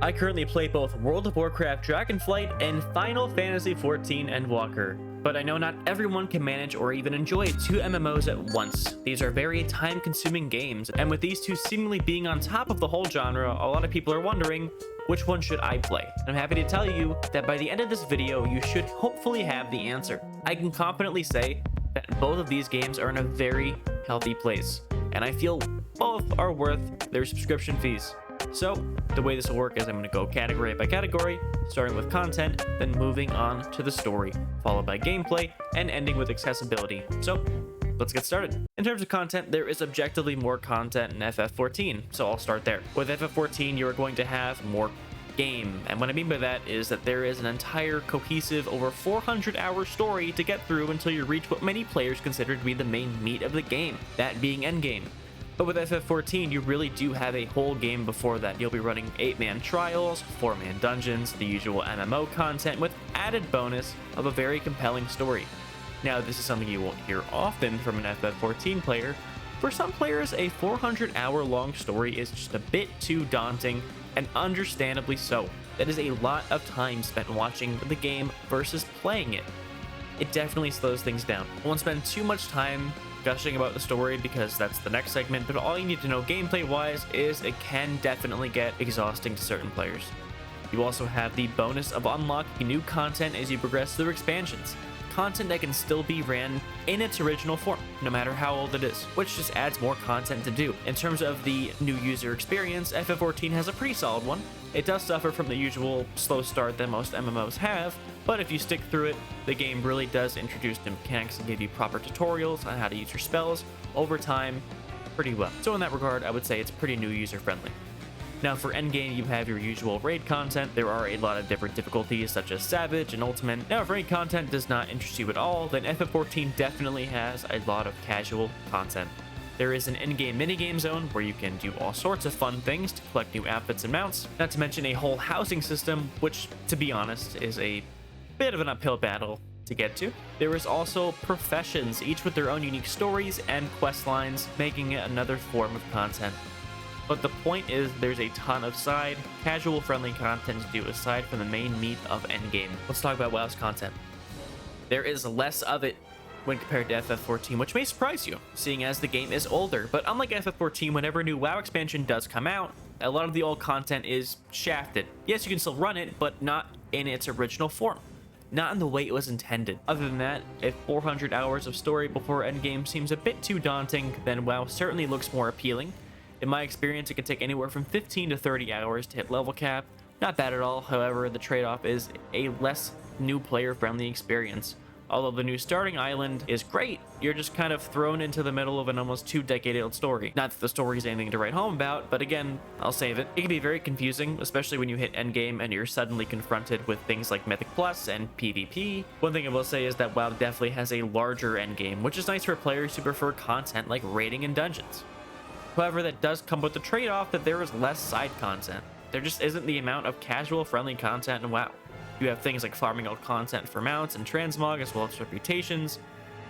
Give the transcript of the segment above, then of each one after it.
I currently play both World of Warcraft Dragonflight and Final Fantasy XIV Endwalker, but I know not everyone can manage or even enjoy 2 MMOs at once. These are very time-consuming games, and with these two seemingly being on top of the whole genre, a lot of people are wondering, which one should I play? And I'm happy to tell you that by the end of this video, you should hopefully have the answer. I can confidently say that both of these games are in a very healthy place, and I feel both are worth their subscription fees. So, the way this will work is I'm going to go category by category, starting with content, then moving on to the story, followed by gameplay, and ending with accessibility. So, let's get started. In terms of content, there is objectively more content in FF14, so I'll start there. With FF14, you're going to have more game, and what I mean by that is that there is an entire cohesive over 400-hour story to get through until you reach what many players consider to be the main meat of the game, that being endgame. But with FF14, you really do have a whole game before that. You'll be running 8-man trials, 4-man dungeons, the usual MMO content, with added bonus of a very compelling story. Now, this is something you won't hear often from an FF14 player. For some players, a 400-hour long story is just a bit too daunting, and understandably so. That is a lot of time spent watching the game versus playing it. It definitely slows things down. I won't spend too much time gushing about the story because that's the next segment, but all you need to know gameplay wise is it can definitely get exhausting to certain players. You also have the bonus of unlocking new content as you progress through expansions. Content that can still be ran in its original form, no matter how old it is, which just adds more content to do. In terms of the new user experience, FF14 has a pretty solid one. It does suffer from the usual slow start that most MMOs have, but if you stick through it, the game really does introduce new mechanics and give you proper tutorials on how to use your spells over time pretty well. So in that regard, I would say it's pretty new user friendly. Now for endgame, you have your usual raid content. There are a lot of different difficulties such as Savage and Ultimate. Now if raid content does not interest you at all, then FF14 definitely has a lot of casual content. There is an in-game minigame zone where you can do all sorts of fun things to collect new outfits and mounts, not to mention a whole housing system, which, to be honest, is a bit of an uphill battle to get to. There is also professions, each with their own unique stories and quest lines, making it another form of content. But the point is, there's a ton of side, casual-friendly content to do aside from the main meat of endgame. Let's talk about WoW's content. There is less of it when compared to FF14, which may surprise you, seeing as the game is older. But unlike FF14, whenever a new WoW expansion does come out, a lot of the old content is shafted. Yes, you can still run it, but not in its original form. Not in the way it was intended. Other than that, if 400 hours of story before endgame seems a bit too daunting, then WoW certainly looks more appealing. In my experience, it can take anywhere from 15 to 30 hours to hit level cap. Not bad at all, however, the trade-off is a less new player-friendly experience. Although the new starting island is great, you're just kind of thrown into the middle of an almost 2-decade-old story. Not that the story is anything to write home about, but again, I'll save it. It can be very confusing, especially when you hit endgame and you're suddenly confronted with things like Mythic Plus and PvP. One thing I will say is that WoW definitely has a larger endgame, which is nice for players who prefer content like raiding and dungeons. However, that does come with the trade-off that there is less side content. There just isn't the amount of casual-friendly content in WoW. You have things like farming out content for mounts and transmog as well as reputations.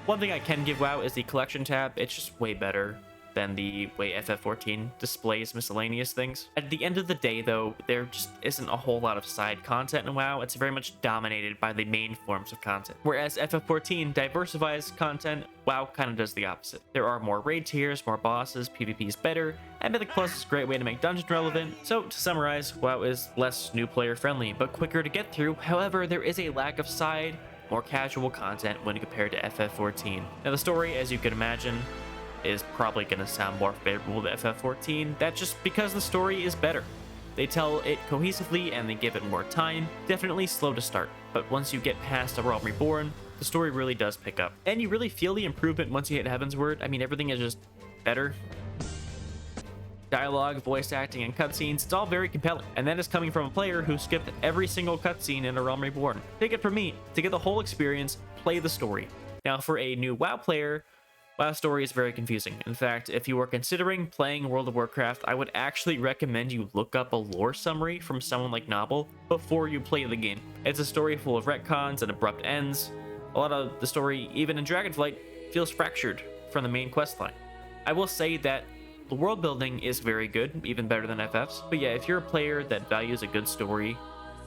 One thing I can give WoW is the collection tab. It's just way better than the way FF14 displays miscellaneous things. At the end of the day though, there just isn't a whole lot of side content in WoW. It's very much dominated by the main forms of content. Whereas FF14 diversifies content, WoW kind of does the opposite. There are more raid tiers, more bosses, PvP is better, and Mythic Plus is a great way to make dungeon relevant. So to summarize, WoW is less new player friendly, but quicker to get through. However, there is a lack of side, more casual content when compared to FF14. Now the story, as you can imagine, is probably going to sound more favorable to FF14. That's just because the story is better. They tell it cohesively and they give it more time. Definitely slow to start, but once you get past A Realm Reborn, the story really does pick up. And you really feel the improvement once you hit Heavensward. I mean, everything is just better. Dialogue, voice acting, and cutscenes, it's all very compelling. And that is coming from a player who skipped every single cutscene in A Realm Reborn. Take it from me, to get the whole experience, play the story. Now for a new WoW player, WoW story is very confusing. In fact, if you are considering playing World of Warcraft, I would actually recommend you look up a lore summary from someone like Novel before you play the game. It's a story full of retcons and abrupt ends. A lot of the story, even in Dragonflight, feels fractured from the main questline. I will say that The world building is very good, even better than FF's. But yeah, if you're a player that values a good story,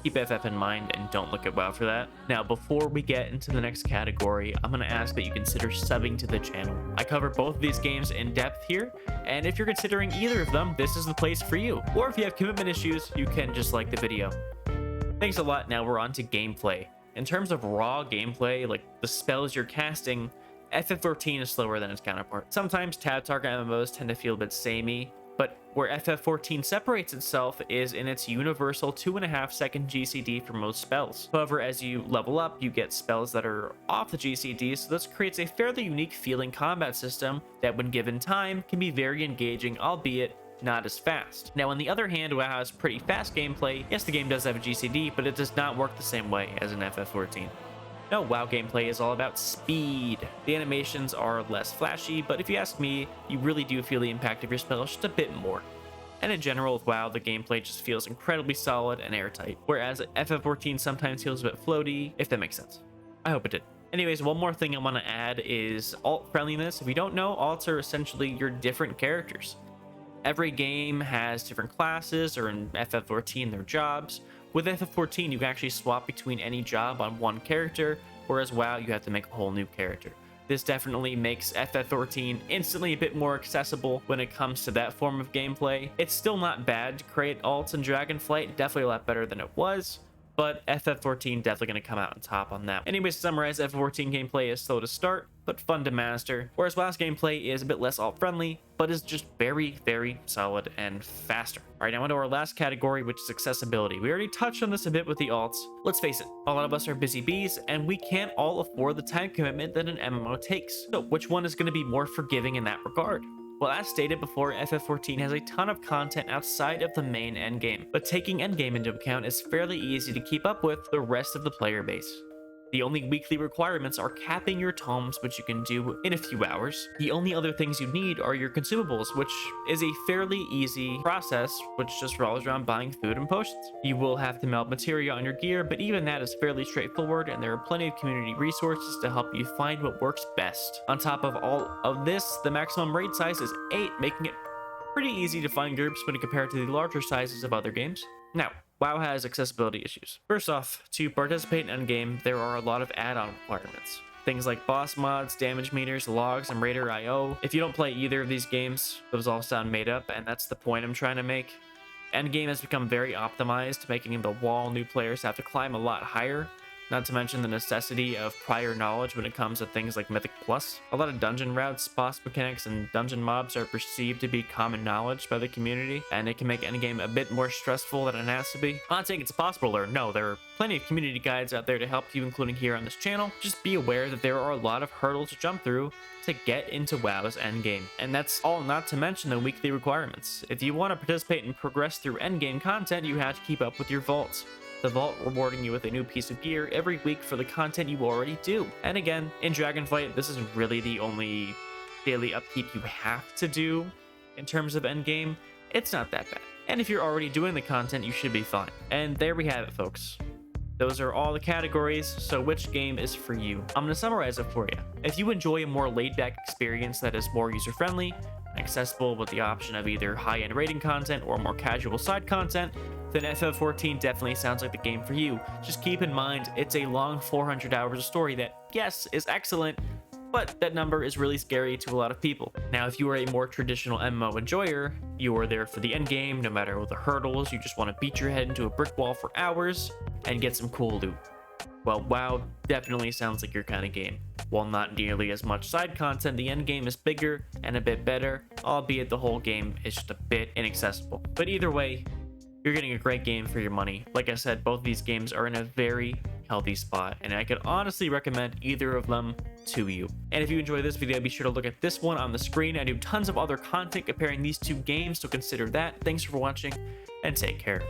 keep FF in mind and don't look at WoW for that. Now, before we get into the next category, I'm going to ask that you consider subbing to the channel. I cover both of these games in depth here, and if you're considering either of them, this is the place for you. Or if you have commitment issues, you can just like the video. Thanks a lot. Now we're on to gameplay. In terms of raw gameplay, like the spells you're casting, FF14 is slower than its counterpart. Sometimes tab target MMOs tend to feel a bit samey, but where FF14 separates itself is in its universal 2.5 second GCD for most spells. However, as you level up, you get spells that are off the GCD, so this creates a fairly unique feeling combat system that when given time can be very engaging, albeit not as fast. Now, on the other hand, WoW has pretty fast gameplay. Yes, the game does have a GCD, but it does not work the same way as in FF14. No, WoW gameplay is all about speed. The animations are less flashy, but if you ask me, you really do feel the impact of your spells just a bit more. And in general with WoW, the gameplay just feels incredibly solid and airtight, whereas FF14 sometimes feels a bit floaty, if that makes sense. I hope it did. Anyways, one more thing I want to add is alt friendliness. If you don't know, alts are essentially your different characters. Every game has different classes, or in FF14, their jobs. With FF14, you can actually swap between any job on one character, whereas WoW, you have to make a whole new character. This definitely makes FF14 instantly a bit more accessible when it comes to that form of gameplay. It's still not bad to create alts in Dragonflight, definitely a lot better than it was, but FF14 definitely going to come out on top on that. Anyways, to summarize, FF14 gameplay is slow to start, but fun to master, whereas WoW's gameplay is a bit less alt-friendly, but is just very, very solid and faster. Alright, now on to our last category, which is accessibility. We already touched on this a bit with the alts. Let's face it, a lot of us are busy bees, and we can't all afford the time commitment that an MMO takes. So which one is going to be more forgiving in that regard? Well, as stated before, FF14 has a ton of content outside of the main endgame, but taking endgame into account is fairly easy to keep up with the rest of the player base. The only weekly requirements are capping your tomes, which you can do in a few hours. The only other things you need are your consumables, which is a fairly easy process, which just revolves around buying food and potions. You will have to melt materia on your gear, but even that is fairly straightforward, and there are plenty of community resources to help you find what works best. On top of all of this, the maximum raid size is 8, making it pretty easy to find groups when compared to the larger sizes of other games. Now, WoW has accessibility issues. First off, to participate in endgame, there are a lot of add-on requirements. Things like boss mods, damage meters, logs, and Raider IO. If you don't play either of these games, those all sound made up, and that's the point I'm trying to make. Endgame has become very optimized, making the wall new players have to climb a lot higher, not to mention the necessity of prior knowledge when it comes to things like Mythic Plus. A lot of dungeon routes, boss mechanics, and dungeon mobs are perceived to be common knowledge by the community, and it can make endgame a bit more stressful than it has to be. I'm not saying it's impossible, or no, there are plenty of community guides out there to help you, including here on this channel. Just be aware that there are a lot of hurdles to jump through to get into WoW's endgame. And that's all not to mention the weekly requirements. If you want to participate and progress through endgame content, you have to keep up with your vaults. The vault rewarding you with a new piece of gear every week for the content you already do. And again, in Dragonflight, this is really the only daily upkeep you have to do in terms of endgame. It's not that bad. And if you're already doing the content, you should be fine. And there we have it, folks. Those are all the categories, so which game is for you? I'm going to summarize it for you. If you enjoy a more laid-back experience that is more user-friendly, accessible with the option of either high-end rating content or more casual side content, then FF14 definitely sounds like the game for you. Just keep in mind, it's a long 400 hours of story that, yes, is excellent, but that number is really scary to a lot of people. Now, if you are a more traditional MMO enjoyer, you are there for the endgame, no matter what the hurdles, you just want to beat your head into a brick wall for hours and get some cool loot. Well, WoW definitely sounds like your kind of game. While not nearly as much side content, the endgame is bigger and a bit better, albeit the whole game is just a bit inaccessible. But either way, you're getting a great game for your money. Like I said, both of these games are in a very healthy spot, and I could honestly recommend either of them to you. And if you enjoy this video, be sure to look at this one on the screen. I do tons of other content comparing these two games, so consider that. Thanks for watching, and take care.